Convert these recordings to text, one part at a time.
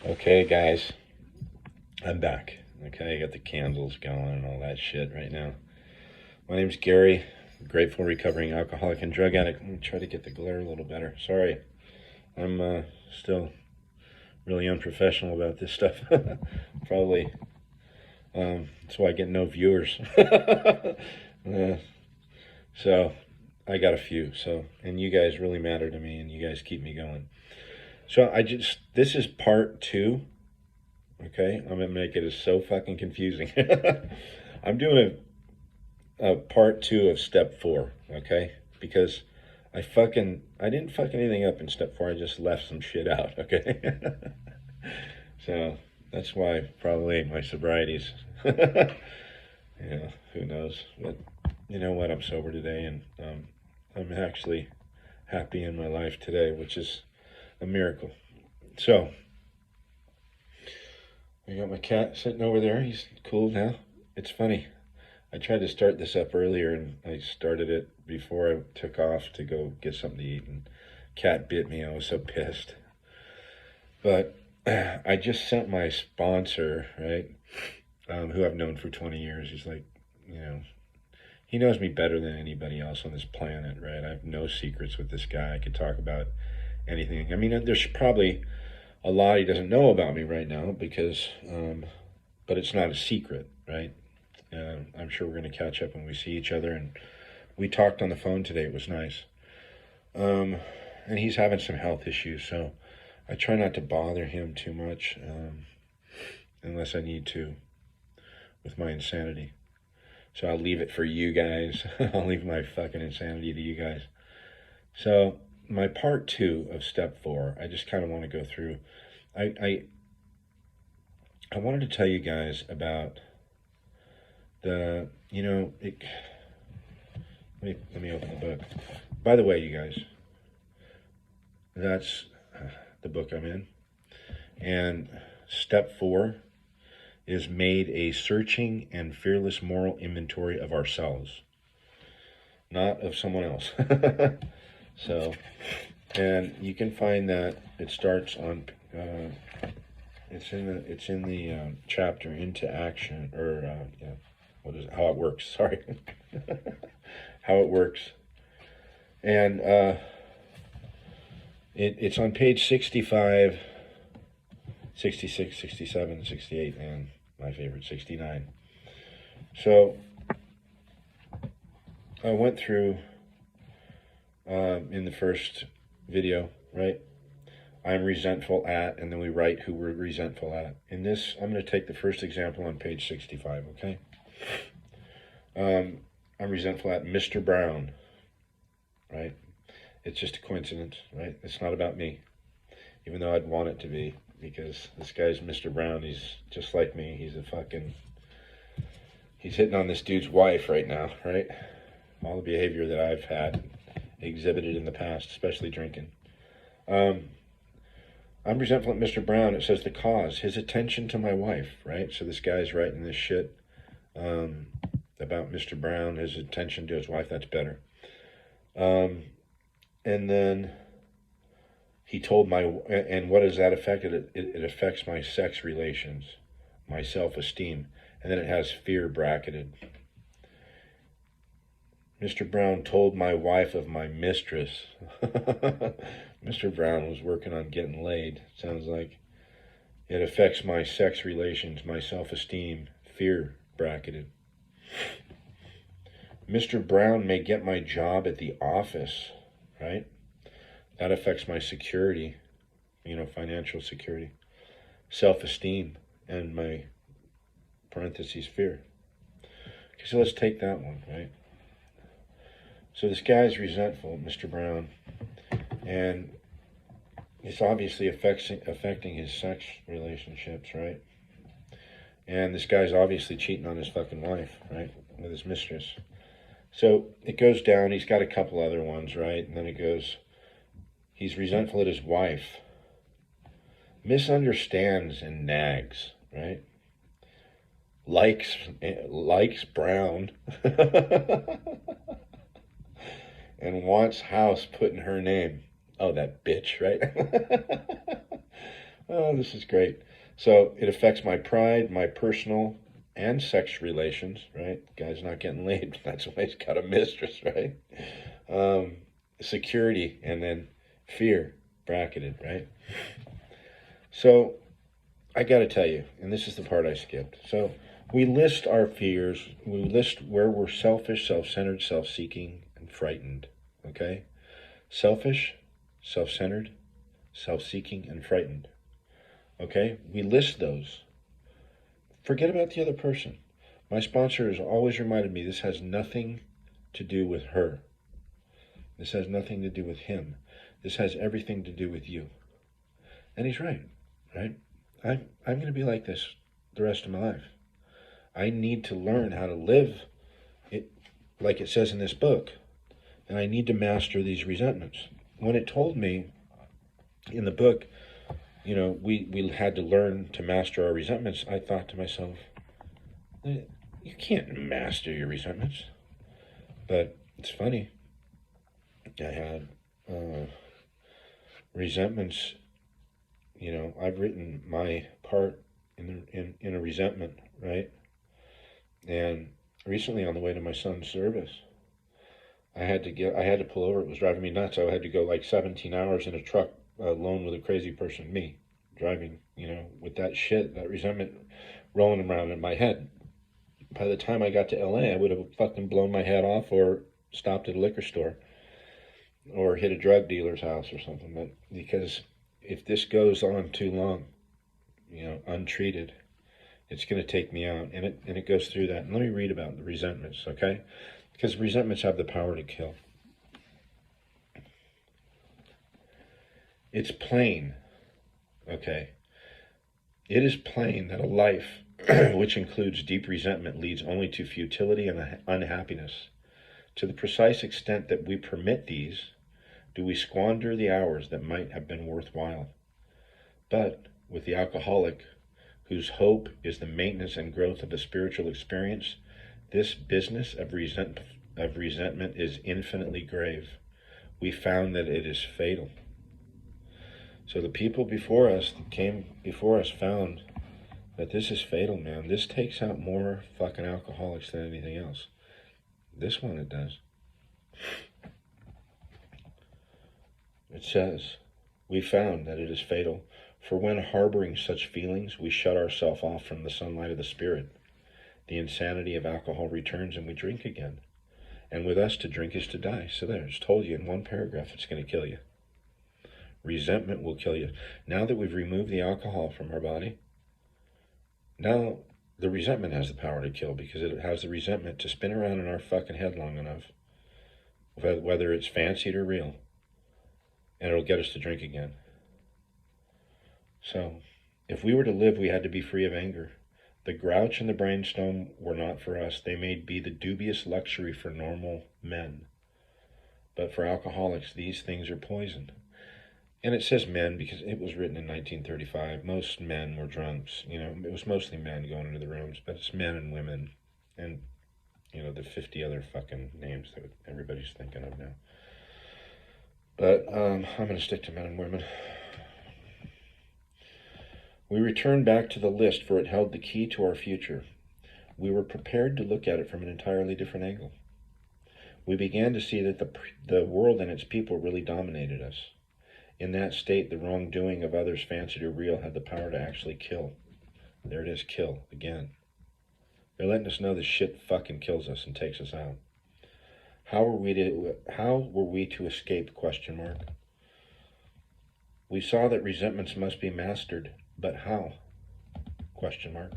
Okay, guys, I'm back. Okay, I got the candles going and all that shit right now. My name's Gary, grateful recovering alcoholic and drug addict. Let me try to get the glare a little better. Sorry, I'm still really unprofessional about this stuff. Probably that's why I get no viewers. So I got a few. And you guys really matter to me, and you guys keep me going. So this is part 2. Okay, I'm gonna make it so fucking confusing. I'm doing a part 2 of step 4. Okay, because I didn't fuck anything up in step 4. I just left some shit out. Okay, so that's why probably my sobriety's. Yeah, who knows? But you know what? I'm sober today, and I'm actually happy in my life today, which is a miracle. So I got my cat sitting over there. He's cool now. It's funny. I tried to start this up earlier, and I started it before I took off to go get something to eat, and cat bit me. I was so pissed. But I just sent my sponsor, right, who I've known for 20 years. He's like, he knows me better than anybody else on this planet, right? I have no secrets with this guy. I could talk about anything. I mean, there's probably a lot he doesn't know about me right now but it's not a secret, right? I'm sure we're going to catch up when we see each other. And we talked on the phone today. It was nice. And he's having some health issues, so I try not to bother him too much unless I need to with my insanity. So I'll leave it for you guys. I'll leave my fucking insanity to you guys. So my part 2 of step 4, I just kind of want to go through. I wanted to tell you guys about let me open the book. By the way, you guys, that's the book I'm in. And step 4 is made a searching and fearless moral inventory of ourselves, not of someone else. So, and you can find that it starts on it's in the chapter Into Action, or what is it? How it works. Sorry, how it works, and it's on page 65, 66, 67, 68, and my favorite 69. So I went through in the first video, right? I'm resentful at, and then we write who we're resentful at. In this, I'm going to take the first example on page 65, okay? I'm resentful at Mr. Brown, right? It's just a coincidence, right? It's not about me, even though I'd want it to be, because this guy's Mr. Brown. He's just like me. He's hitting on this dude's wife right now, right? All the behavior that I've had exhibited in the past, especially drinking. I'm resentful at Mr. Brown. It says the cause, his attention to my wife, right? So this guy's writing this shit about Mr. Brown, his attention to his wife. That's better. And then he told and what does that affect? It affects my sex relations, my self-esteem. And then it has fear bracketed. Mr. Brown told my wife of my mistress. Mr. Brown was working on getting laid, sounds like. It affects my sex relations, my self-esteem, fear bracketed. Mr. Brown may get my job at the office, right? That affects my security, financial security, self-esteem, and my parentheses fear. Okay, so let's take that one, right? So this guy's resentful, Mr. Brown, and it's obviously affecting his sex relationships, right? And this guy's obviously cheating on his fucking wife, right, with his mistress. So it goes down. He's got a couple other ones, right? And then it goes, he's resentful at his wife, misunderstands and nags, right? Likes Brown. And wants house put in her name. Oh, that bitch, right? Oh, this is great. So it affects my pride, my personal and sex relations, right? Guy's not getting laid. That's why he's got a mistress, right? Um, Security, and then fear, bracketed, right? So I got to tell you, and this is the part I skipped. So we list our fears, we list where we're selfish, self centered, self seeking, and frightened, okay? Selfish, self centered, self seeking, and frightened, okay? We list those. Forget about the other person. My sponsor has always reminded me this has nothing to do with her. This has nothing to do with him. This has everything to do with you. And he's right, right? I'm going to be like this the rest of my life. I need to learn how to live it like it says in this book. And I need to master these resentments. When it told me in the book, you know, we had to learn to master our resentments, I thought to myself, you can't master your resentments. But it's funny. I had resentments. You know, I've written my part in a resentment, right? And recently, on the way to my son's service, I had to pull over. It was driving me nuts. I had to go like 17 hours in a truck alone with a crazy person, me, driving. You know, with that shit, that resentment rolling around in my head. By the time I got to LA, I would have fucking blown my head off or stopped at a liquor store or hit a drug dealer's house or something. But because if this goes on too long, you know, untreated, it's going to take me out. And it goes through that. And let me read about the resentments, okay? Because resentments have the power to kill. It's plain, okay? It is plain that a life which includes deep resentment leads only to futility and unhappiness. To the precise extent that we permit these, do we squander the hours that might have been worthwhile. But with the alcoholic, whose hope is the maintenance and growth of a spiritual experience, this business of resentment is infinitely grave. We found that it is fatal. So the people before us that came before us found that this is fatal, man. This takes out more fucking alcoholics than anything else. This one, it does. It says, we found that it is fatal, for when harboring such feelings, we shut ourselves off from the sunlight of the Spirit. The insanity of alcohol returns and we drink again. And with us, to drink is to die. So there, it's told you in one paragraph, it's going to kill you. Resentment will kill you. Now that we've removed the alcohol from our body, now the resentment has the power to kill, because it has the resentment to spin around in our fucking head long enough, whether it's fancied or real, and it'll get us to drink again. So, if we were to live, we had to be free of anger. The grouch and the brainstorm were not for us. They may be the dubious luxury for normal men. But for alcoholics, these things are poison. And it says men because it was written in 1935. Most men were drunks. You know, it was mostly men going into the rooms, but it's men and women. And, you know, the 50 other fucking names that everybody's thinking of now. But I'm going to stick to men and women. We returned back to the list, for it held the key to our future. We were prepared to look at it from an entirely different angle. We began to see that the world and its people really dominated us. In that state, the wrongdoing of others, fancied or real, had the power to actually kill. There it is, kill, again. They're letting us know this shit fucking kills us and takes us out. How were we to escape, question mark? We saw that resentments must be mastered, but how? Question mark.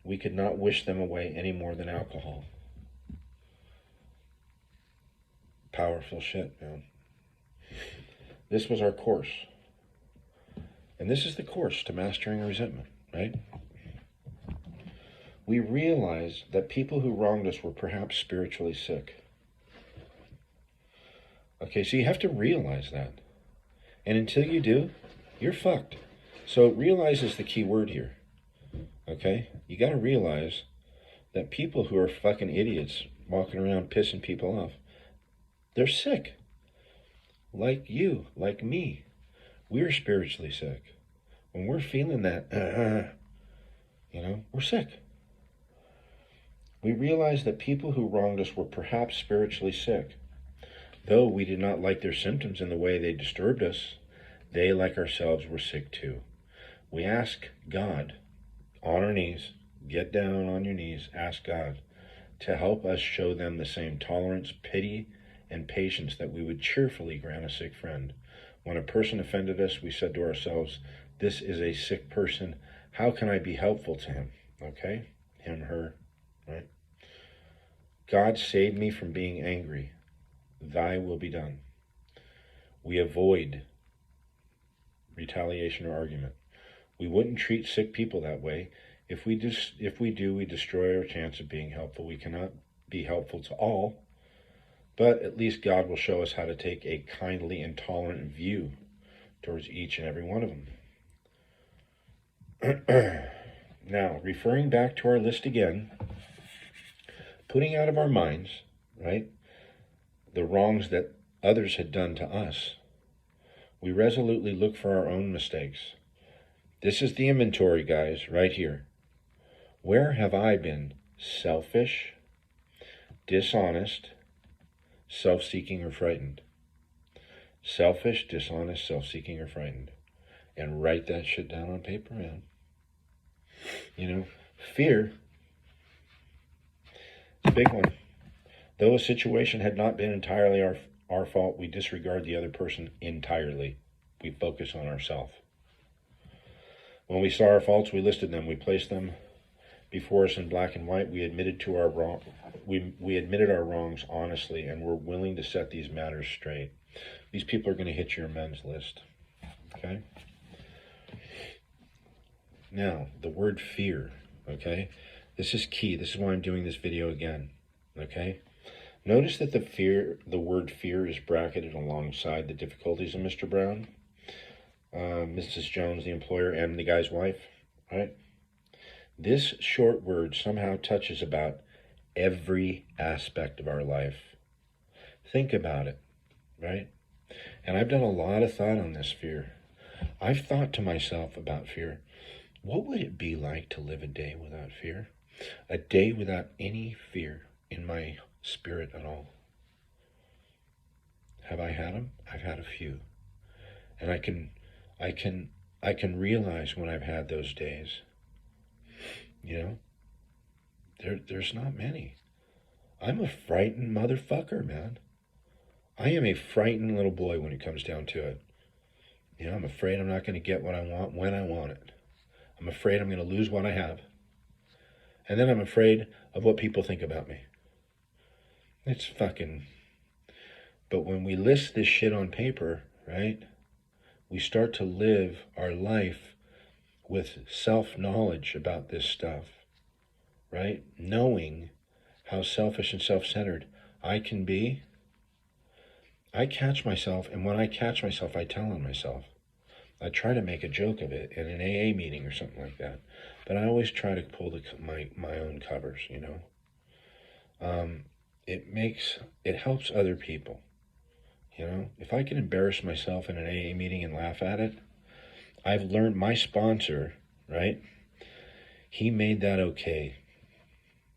We could not wish them away any more than alcohol. Powerful shit, man. This was our course. And this is the course to mastering resentment, right? We realized that people who wronged us were perhaps spiritually sick. Okay, so you have to realize that. And until you do, you're fucked. So realize is the key word here. Okay? You got to realize that people who are fucking idiots walking around pissing people off, they're sick. Like you, like me. We're spiritually sick. When we're feeling that, we're sick. We realize that people who wronged us were perhaps spiritually sick. Though we did not like their symptoms and the way they disturbed us, they, like ourselves, were sick too. We ask God, on our knees, get down on your knees, ask God to help us show them the same tolerance, pity, and patience that we would cheerfully grant a sick friend. When a person offended us, we said to ourselves, this is a sick person. How can I be helpful to him? Okay? Him, her, right? God saved me from being angry. Thy will be done. We avoid retaliation or argument. We wouldn't treat sick people that way. If we do, we destroy our chance of being helpful. We cannot be helpful to all, but at least God will show us how to take a kindly and tolerant view towards each and every one of them. Now, referring back to our list again, putting out of our minds, right, the wrongs that others had done to us, we resolutely look for our own mistakes. This is the inventory, guys, right here. Where have I been selfish, dishonest, self-seeking, or frightened? Selfish, dishonest, self-seeking, or frightened. And write that shit down on paper, man. Fear, it's a big one. Though a situation had not been entirely our fault, we disregard the other person entirely. We focus on ourselves. When we saw our faults, we listed them. We placed them before us in black and white. We admitted we admitted our wrongs honestly, and we're willing to set these matters straight. These people are going to hit your amends list. Okay? Now, the word fear. Okay? This is key. This is why I'm doing this video again. Okay? Notice that the word fear is bracketed alongside the difficulties of Mr. Brown, Mrs. Jones, the employer, and the guy's wife, right? This short word somehow touches about every aspect of our life. Think about it, right? And I've done a lot of thought on this fear. I've thought to myself about fear. What would it be like to live a day without fear? A day without any fear in my spirit at all. Have I had them? I've had a few. And I can realize when I've had those days. There's not many. I'm a frightened motherfucker, man. I am a frightened little boy when it comes down to it. I'm afraid I'm not going to get what I want when I want it. I'm afraid I'm going to lose what I have. And then I'm afraid of what people think about me. It's fucking... But when we list this shit on paper, right, we start to live our life with self-knowledge about this stuff, right? Knowing how selfish and self-centered I can be. I catch myself, and when I catch myself, I tell on myself. I try to make a joke of it in an AA meeting or something like that, but I always try to pull my own covers, It helps other people, If I can embarrass myself in an AA meeting and laugh at it, I've learned my sponsor, right? He made that okay.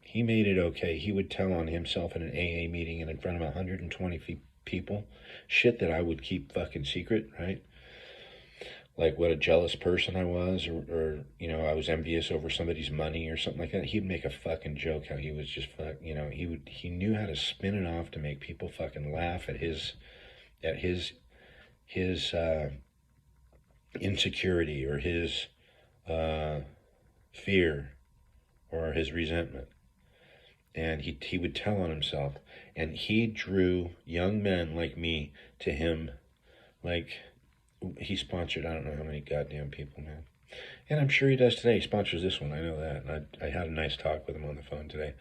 He made it okay. He would tell on himself in an AA meeting and in front of 120 people shit that I would keep fucking secret, right? Like what a jealous person I was, or I was envious over somebody's money or something like that. He'd make a fucking joke how he was just he knew how to spin it off to make people fucking laugh at his insecurity or his fear or his resentment. And he would tell on himself, and he drew young men like me to him. Like, he sponsored I don't know how many goddamn people, man. And I'm sure he does today. He sponsors this one, I know that. And I had a nice talk with him on the phone today.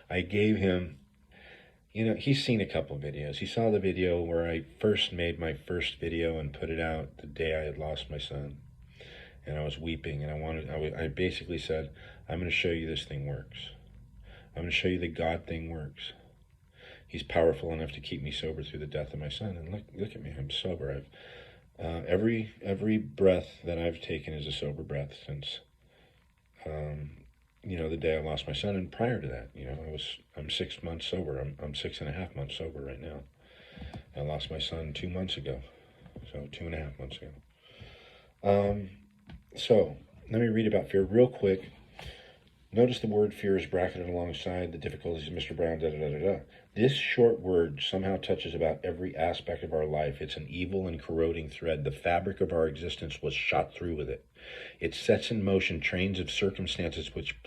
I gave him, he's seen a couple videos. He saw the video where I first made my first video and put it out the day I had lost my son. And I was weeping, and I basically said, I'm going to show you this thing works. I'm going to show you the God thing works. He's powerful enough to keep me sober through the death of my son. And look at me, I'm sober. Every breath that I've taken is a sober breath since, the day I lost my son, and prior to that, I'm 6 months sober. I'm 6.5 months sober right now. I lost my son 2 months ago, so 2.5 months ago. So let me read about fear real quick. Notice the word fear is bracketed alongside the difficulties of Mr. Brown, da da da da da. This short word somehow touches about every aspect of our life. It's an evil and corroding thread. The fabric of our existence was shot through with it. It sets in motion trains of circumstances which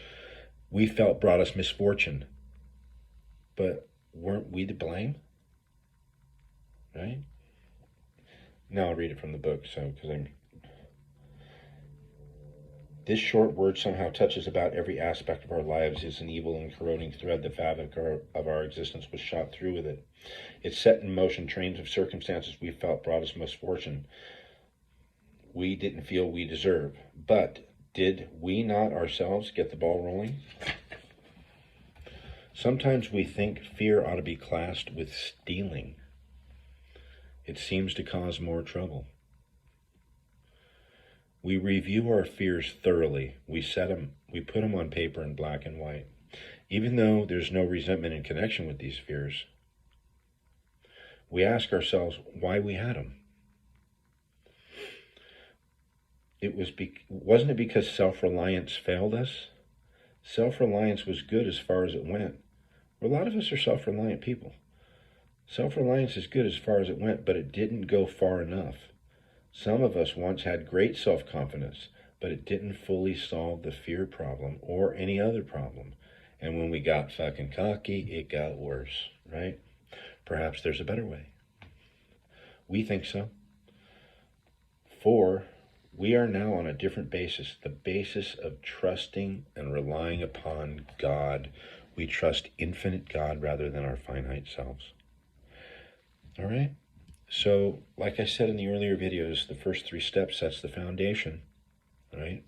we felt brought us misfortune. But weren't we to blame? Right? Now I'll read it from the book, This short word somehow touches about every aspect of our lives. It's an evil and corroding thread. The fabric of our existence was shot through with it. It set in motion trains of circumstances we felt brought us misfortune we didn't feel we deserve. But did we not ourselves get the ball rolling? Sometimes we think fear ought to be classed with stealing. It seems to cause more trouble. We review our fears thoroughly. We put them on paper in black and white. Even though there's no resentment in connection with these fears, we ask ourselves why we had them. Wasn't it because self-reliance failed us? Self-reliance was good as far as it went. A lot of us are self-reliant people. Self-reliance is good as far as it went, but it didn't go far enough. Some of us once had great self-confidence, but it didn't fully solve the fear problem or any other problem. And when we got fucking cocky, it got worse, right? Perhaps there's a better way. We think so. We are now on a different basis, the basis of trusting and relying upon God. We trust infinite God rather than our finite selves. All right? So, like I said in the earlier videos, the first 3 steps, that's the foundation, right?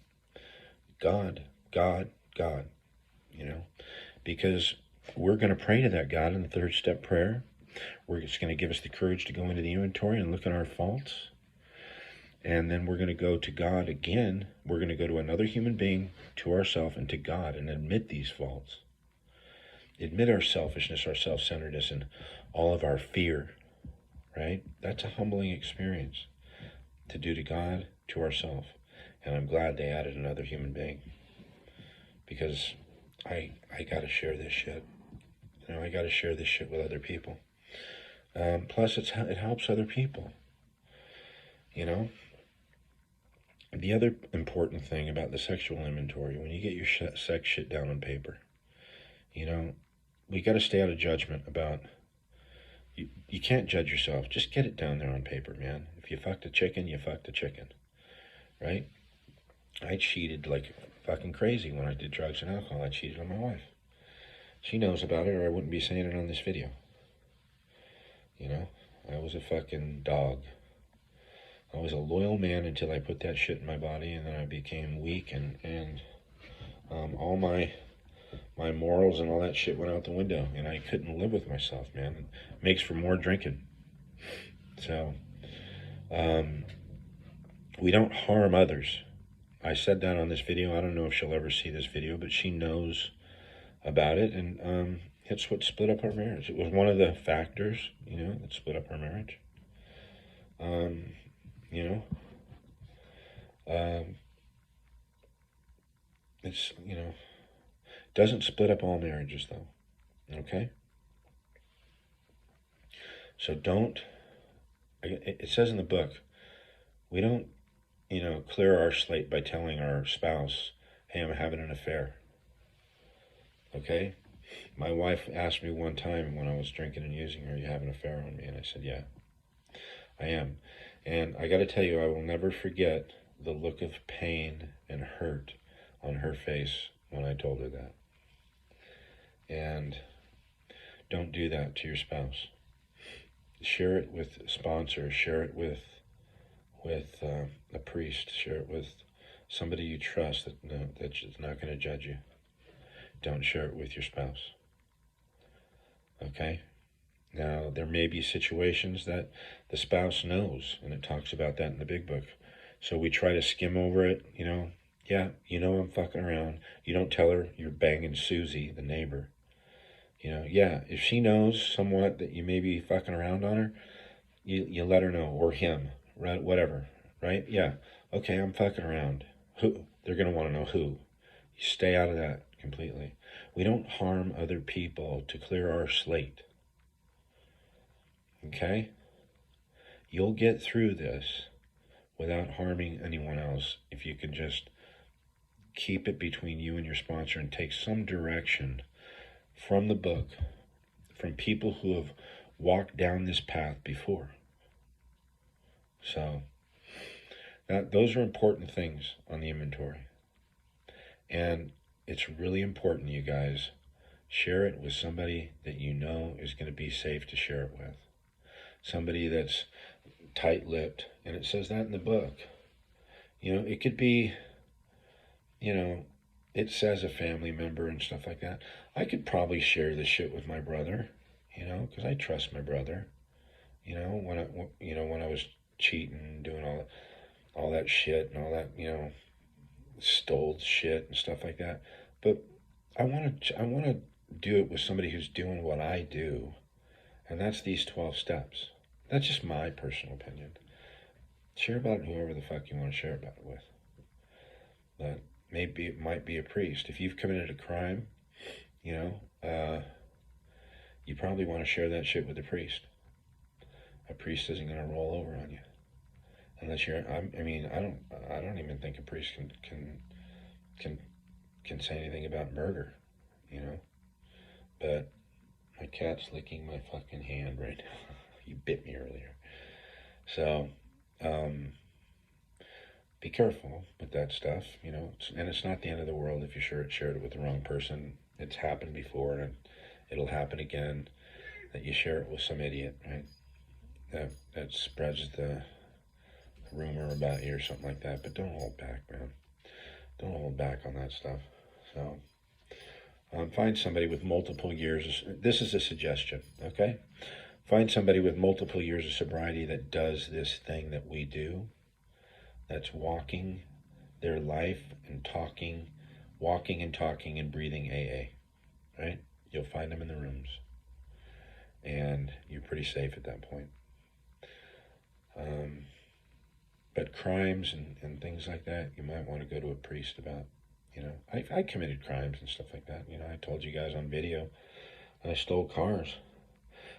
God, God, God, because we're going to pray to that God in the 3rd step prayer. It's going to give us the courage to go into the inventory and look at our faults. And then we're going to go to God again. We're going to go to another human being, to ourselves, and to God, and admit these faults. Admit our selfishness, our self-centeredness, and all of our fear, right? That's a humbling experience to do to God, to ourselves. And I'm glad they added another human being, because I got to share this shit. I got to share this shit with other people. Plus, it helps other people, The other important thing about the sexual inventory, when you get your sex shit down on paper, we got to stay out of judgment about, you can't judge yourself. Just get it down there on paper, man. If you fucked a chicken, you fucked a chicken, right? I cheated like fucking crazy when I did drugs and alcohol. I cheated on my wife. She knows about it, or I wouldn't be saying it on this video. I was a fucking dog. I was a loyal man until I put that shit in my body, and then I became weak, and all my morals and all that shit went out the window, and I couldn't live with myself, man. It makes for more drinking. So, we don't harm others. I said that on this video. I don't know if she'll ever see this video, but she knows about it, and it's what split up our marriage. It was one of the factors, that split up our marriage. It's, doesn't split up all marriages, though, okay? So it says in the book, we don't, clear our slate by telling our spouse, hey, I'm having an affair, okay? My wife asked me one time when I was drinking and using, are you having an affair on me? And I said, yeah, I am. And I got to tell you, I will never forget the look of pain and hurt on her face when I told her that. And don't do that to your spouse. Share it with sponsors. Share it with a priest. Share it with somebody you trust that's not going to judge you. Don't share it with your spouse. Okay? Now, there may be situations that the spouse knows, and it talks about that in the big book. So we try to skim over it, Yeah, I'm fucking around. You don't tell her you're banging Susie, the neighbor. Yeah, if she knows somewhat that you may be fucking around on her, you let her know, or him, right? Whatever, right? Yeah, okay, I'm fucking around. Who? They're going to want to know who. You stay out of that completely. We don't harm other people to clear our slate, okay? You'll get through this without harming anyone else if you can just keep it between you and your sponsor and take some direction from the book, from people who have walked down this path before. So those are important things on the inventory. And it's really important, you guys, share it with somebody that you know is going to be safe to share it with. Somebody that's tight-lipped, and it says that in the book. It could be, it says a family member and stuff like that. I could probably share this shit with my brother, because I trust my brother. When I was cheating, doing all that shit and all that, stole shit and stuff like that. But I want to do it with somebody who's doing what I do, and that's these 12 steps. That's just my personal opinion. Share about it whoever the fuck you want to share about it with. But maybe it might be a priest. If you've committed a crime, you probably want to share that shit with a priest. A priest isn't going to roll over on you, unless you're. I don't even think a priest can say anything about murder, But my cat's licking my fucking hand right now. You bit me earlier, so be careful with that stuff, and it's not the end of the world if you shared it with the wrong person. It's happened before, and it'll happen again. That you share it with some idiot, right? That spreads the rumor about you or something like that. But don't hold back, man. Don't hold back on that stuff. So find somebody with multiple years. This is a suggestion, okay? Find somebody with multiple years of sobriety that does this thing that we do. That's walking their life and walking and talking and breathing AA, right? You'll find them in the rooms. And you're pretty safe at that point. But crimes and things like that, you might want to go to a priest about. I committed crimes and stuff like that. I told you guys on video, I stole cars.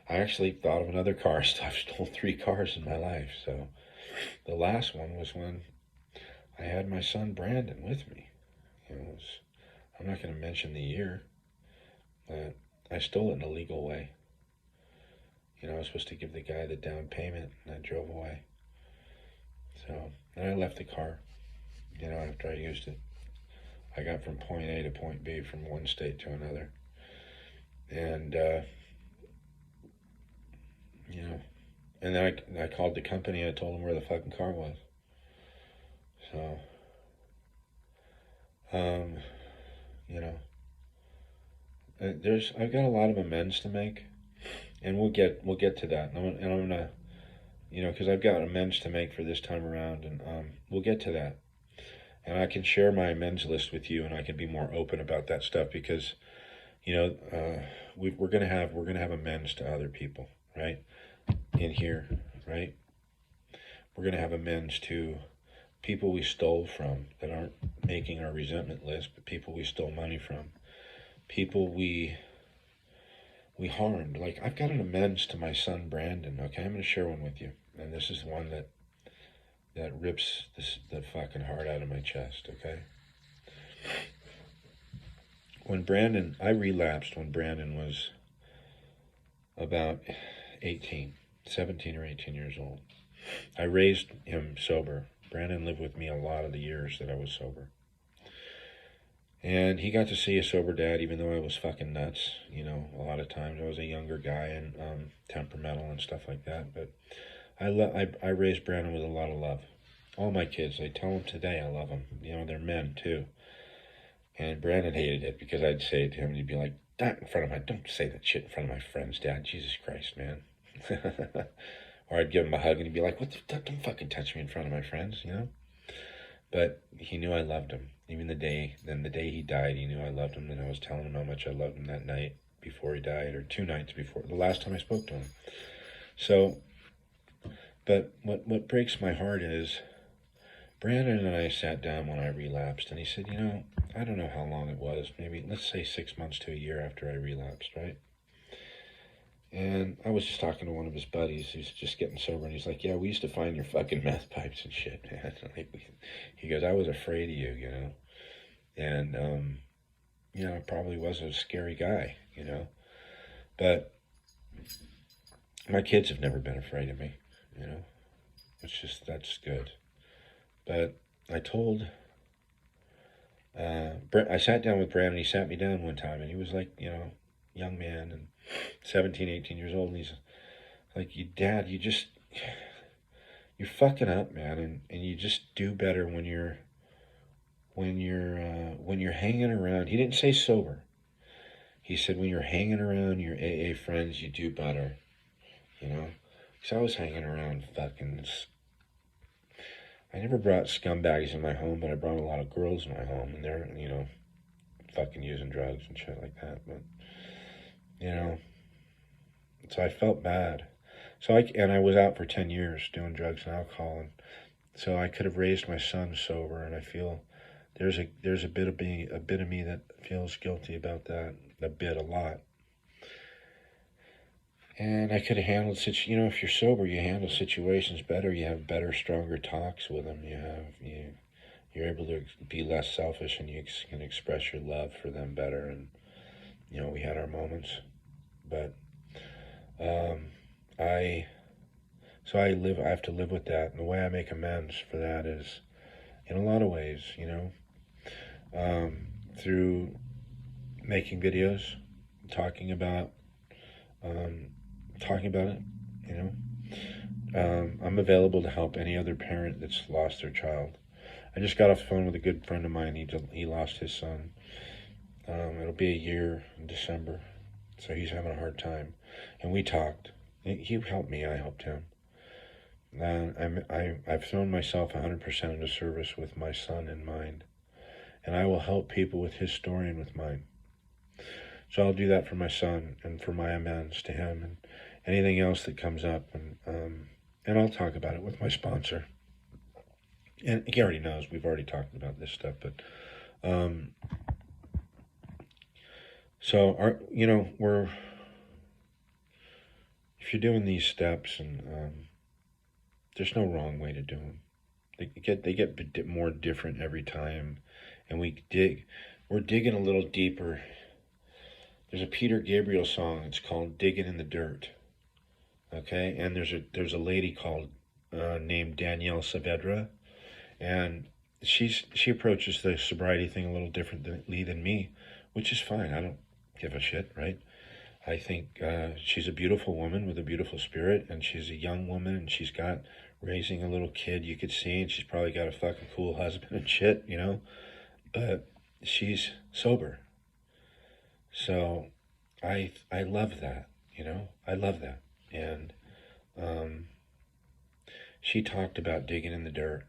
I actually thought of another car. I've stole 3 cars in my life. So the last one was when I had my son Brandon with me. I'm not going to mention the year, but I stole it in a legal way. I was supposed to give the guy the down payment, and I drove away. So then I left the car, after I used it. I got from point A to point B from one state to another. And, and then I called the company and I told them where the fucking car was. So, I've got a lot of amends to make, and we'll get to that. And I'm gonna, because I've got amends to make for this time around, and we'll get to that. And I can share my amends list with you, and I can be more open about that stuff because, we're gonna have amends to other people, right? In here, right? We're gonna have amends to people we stole from that aren't making our resentment list, but people we stole money from, people we harmed. Like, I've got an amends to my son Brandon. Okay, I'm gonna share one with you, and this is one that rips the fucking heart out of my chest. Okay. I relapsed when Brandon was about 17 or 18 years old. I raised him sober. Brandon lived with me a lot of the years that I was sober. And he got to see a sober dad, even though I was fucking nuts. A lot of times I was a younger guy and temperamental and stuff like that. But I raised Brandon with a lot of love. All my kids, I tell them today I love them. They're men too. And Brandon hated it because I'd say it to him and he'd be like, don't say that shit in front of my friends, Dad. Jesus Christ, man. Or I'd give him a hug and he'd be like, don't fucking touch me in front of my friends, you know? But he knew I loved him. Even the day he died, he knew I loved him. And I was telling him how much I loved him that night before he died, or 2 nights before, the last time I spoke to him. So, but what breaks my heart is Brandon and I sat down when I relapsed, and he said, I don't know how long it was, maybe, let's say 6 months to a year after I relapsed, right? And I was just talking to one of his buddies who's just getting sober, and he's like, yeah, we used to find your fucking meth pipes and shit, man. He goes, I was afraid of you, And, I probably was a scary guy, But my kids have never been afraid of me, that's good. But I told, I sat down with Brandon. He sat me down one time, and he was like, young man, and 17, 18 years old, and he's like, Dad, you're fucking up, man, and you just do better when you're hanging around. He didn't say sober. He said when you're hanging around your AA friends, you do better, Because I was hanging around fucking. I never brought scumbags in my home, but I brought a lot of girls in my home, and they're, fucking using drugs and shit like that. But, so I felt bad. And I was out for 10 years doing drugs and alcohol, and so I could have raised my son sober, and I feel there's a bit of me that feels guilty about that, a lot. And I could have handled if you're sober, you handle situations better. You have better, stronger talks with them. You're able to be less selfish, and you can express your love for them better. And we had our moments, but I have to live with that. And the way I make amends for that is in a lot of ways, through making videos, talking about it, I'm available to help any other parent that's lost their child. I just got off the phone with a good friend of mine. He lost his son. It'll be a year in December, so he's having a hard time. And we talked. He helped me. I helped him. And I've thrown myself 100% into service with my son in mind, and I will help people with his story and with mine. So I'll do that for my son and for my amends to him, and anything else that comes up, and I'll talk about it with my sponsor. And he already knows, we've already talked about this stuff, but so if you're doing these steps, and there's no wrong way to do them. They get more different every time, and we're digging a little deeper. There's a Peter Gabriel song. It's called "Digging in the Dirt." Okay, and there's a lady called named Danielle Saavedra, and she approaches the sobriety thing a little differently than me, which is fine. I don't give a shit, right? I think she's a beautiful woman with a beautiful spirit, and she's a young woman, and she's got raising a little kid, you could see, and she's probably got a fucking cool husband and shit, but she's sober. So I love that, I love that. And she talked about digging in the dirt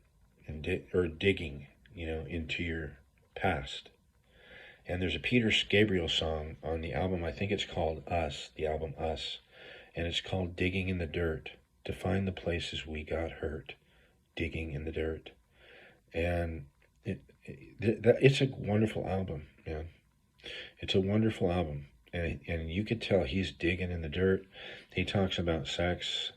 or digging, into your past. And there's a Peter Gabriel song on the album, I think it's called Us, the album Us, and it's called Digging in the Dirt, to find the places we got hurt, digging in the dirt. And it's a wonderful album, man. It's a wonderful album. And you could tell he's digging in the dirt. He talks about sex.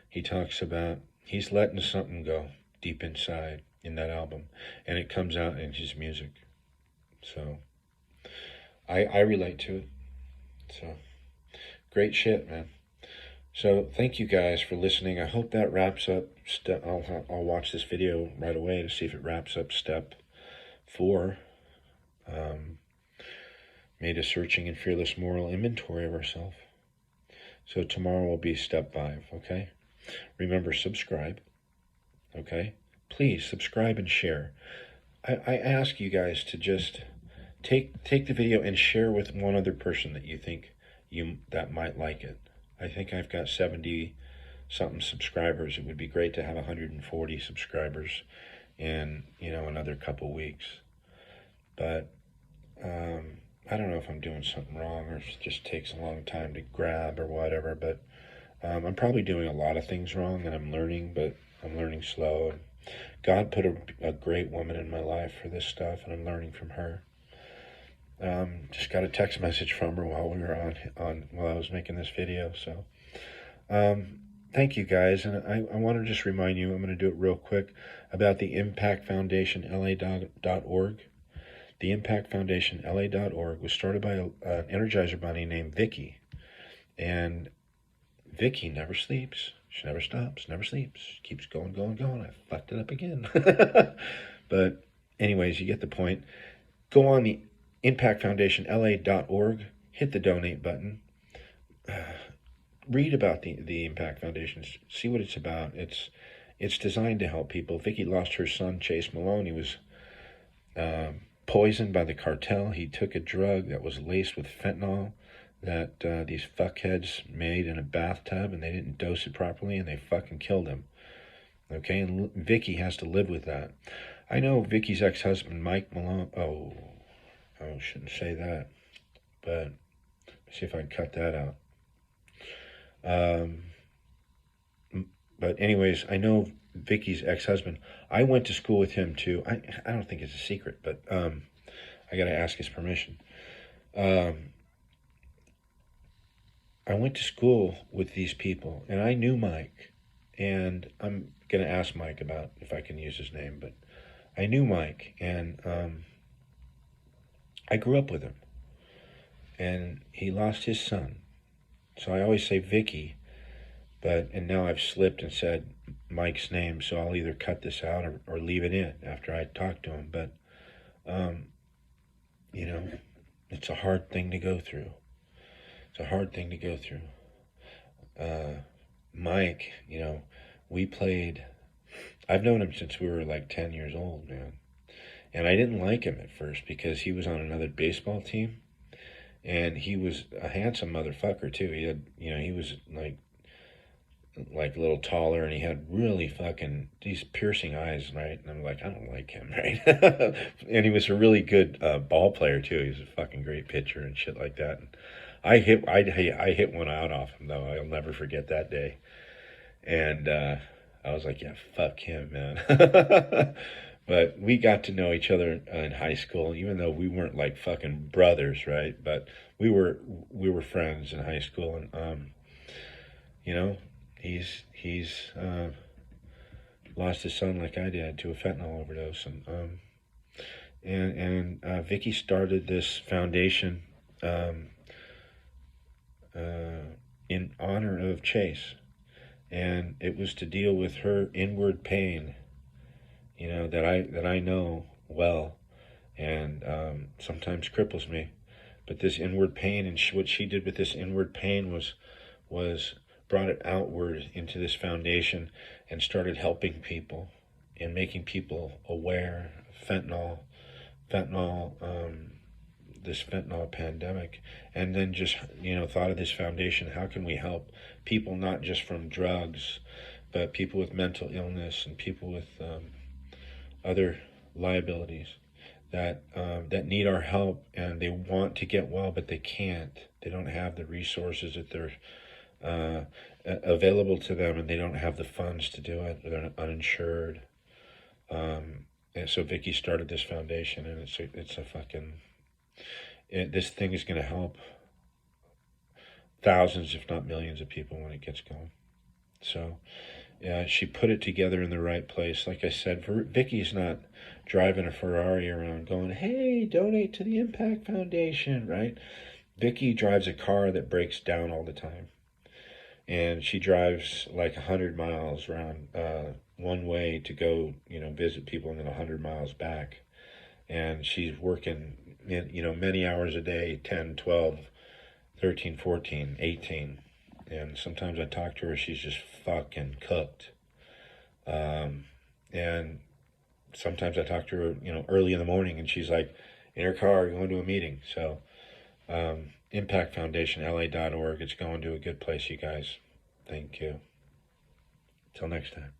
He's letting something go deep inside in that album. And it comes out in his music. So I relate to it. So great shit, man. So thank you guys for listening. I hope that wraps up. I'll watch this video right away to see if it wraps up step 4. Made a searching and fearless moral inventory of ourselves. So tomorrow will be step 5, okay? Remember, subscribe, okay? Please subscribe and share. I ask you guys to just take the video and share with one other person that you think that might like it. I think I've got 70 something subscribers. It would be great to have 140 subscribers in another couple weeks. But I don't know if I'm doing something wrong or if it just takes a long time to grab or whatever. But I'm probably doing a lot of things wrong, and I'm learning, but I'm learning slow. And God put a great woman in my life for this stuff, and I'm learning from her. Just got a text message from her while we were while I was making this video. So thank you guys, and I want to just remind you, I'm going to do it real quick, about the Impact Foundation LA.org. The Impact Foundation LA.org was started by an Energizer bunny named Vicky, and Vicky never sleeps. She never stops, never sleeps. She keeps going, going, going. I fucked it up again. But anyways, you get the point. Go on the impactfoundationla.org, hit the donate button. Read about the Impact Foundation. See what it's about. It's designed to help people. Vicky lost her son, Chase Malone. He was poisoned by the cartel. He took a drug that was laced with fentanyl that these fuckheads made in a bathtub, and they didn't dose it properly, and they fucking killed him. Okay, and Vicky has to live with that. I know Vicky's ex-husband, Mike Malone. Oh, I shouldn't say that, but let's see if I can cut that out. But anyways, I know Vicky's ex-husband. I went to school with him too. I don't think it's a secret, but I got to ask his permission. I went to school with these people, and I knew Mike, and I'm going to ask Mike about if I can use his name, but I knew Mike, and I grew up with him, and he lost his son. So I always say Vicky, and now I've slipped and said Mike's name, so I'll either cut this out or leave it in after I talk to him. But, it's a hard thing to go through. It's a hard thing to go through. Mike, we played, I've known him since we were like 10 years old, man. And I didn't like him at first because he was on another baseball team. And he was a handsome motherfucker too. He had, he was like a little taller, and he had really fucking these piercing eyes, right? And I'm like, I don't like him, right? And he was a really good ball player too. He was a fucking great pitcher and shit like that. And I hit one out off him though. I'll never forget that day. And I was like, yeah, fuck him, man. But we got to know each other in high school, even though we weren't like fucking brothers, right? But we were friends in high school, and he's lost his son like I did to a fentanyl overdose, and Vicky started this foundation in honor of Chase, and it was to deal with her inward pain. That I know well, and sometimes cripples me. But this inward pain, and what she did with this inward pain was brought it outward into this foundation and started helping people and making people aware of this fentanyl pandemic. And then just, thought of this foundation, how can we help people not just from drugs, but people with mental illness and people with other liabilities that need our help, and they want to get well, but they can't. They don't have the resources that they're available to them, and they don't have the funds to do it. They're uninsured. And so Vicky started this foundation, and this thing is going to help thousands, if not millions, of people when it gets going. So yeah, she put it together in the right place. Like I said, Vicky's not driving a Ferrari around going, hey, donate to the Impact Foundation, right? Vicky drives a car that breaks down all the time. And she drives like 100 miles around one way to go, visit people, and then 100 miles back. And she's working, many hours a day, 10, 12, 13, 14, 18. And sometimes I talk to her, she's just fucking cooked. And sometimes I talk to her, early in the morning, and she's like, in her car going to a meeting. So Impact Foundation, LA.org. It's going to a good place, you guys. Thank you. Till next time.